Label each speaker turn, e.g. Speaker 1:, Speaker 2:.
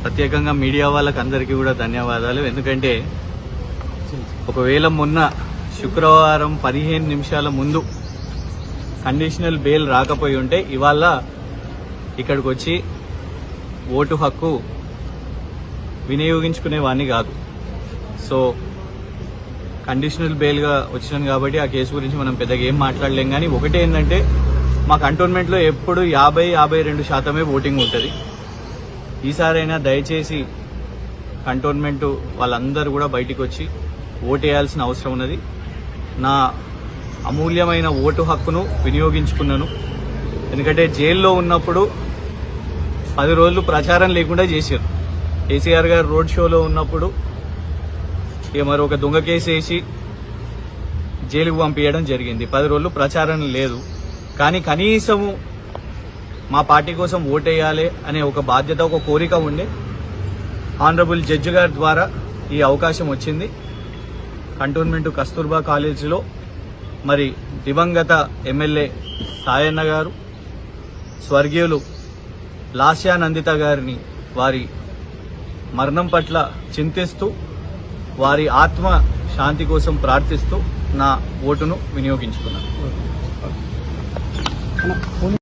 Speaker 1: ప్రత్యేకంగా మీడియా వాళ్ళకి అందరికీ కూడా ధన్యవాదాలు. ఎందుకంటే ఒకవేళ మొన్న శుక్రవారం 15 నిమిషాల ముందు కండిషనల్ బెయిల్ రాకపోయి ఉంటే ఇవాళ ఇక్కడికి వచ్చి ఓటు హక్కు వినియోగించుకునేవాడిని కాదు. సో కండిషనల్ బెయిల్గా వచ్చినాను కాబట్టి ఆ కేసు గురించి మనం పెద్దగా ఏం మాట్లాడలేం. కానీ ఒకటి ఏంటంటే మా కంటోన్మెంట్లో ఎప్పుడు 50-52% ఓటింగ్ ఉంటుంది. ఈసారైనా దయచేసి కంటోన్మెంట్ వాళ్ళందరూ కూడా బయటికి వచ్చి ఓటేయాల్సిన అవసరం ఉన్నది. నా అమూల్యమైన ఓటు హక్కును వినియోగించుకున్నాను. ఎందుకంటే జైల్లో ఉన్నప్పుడు 10 రోజులు ప్రచారం లేకుండా చేశారు. కేసీఆర్ గారు రోడ్ షోలో ఉన్నప్పుడు మరి ఒక దొంగ కేసు వేసి జైలుకు పంపించడం జరిగింది. 10 రోజులు ప్రచారం లేదు. కానీ కనీసము మా పార్టీ కోసం ఓటేయాలి అనే ఒక బాధ్యత, ఒక కోరిక ఉండే ఆనరబుల్ జడ్జి గారి ద్వారా ఈ అవకాశం వచ్చింది. కంటోన్మెంట్ కస్తూర్బా కాలేజీలో మరి దివంగత ఎమ్మెల్యే సాయన్న గారు, స్వర్గీయులు లాస్యా నందిత గారిని వారి మరణం పట్ల చింతిస్తూ వారి ఆత్మ శాంతి కోసం ప్రార్థిస్తూ నా ఓటును వినియోగించుకున్నాను.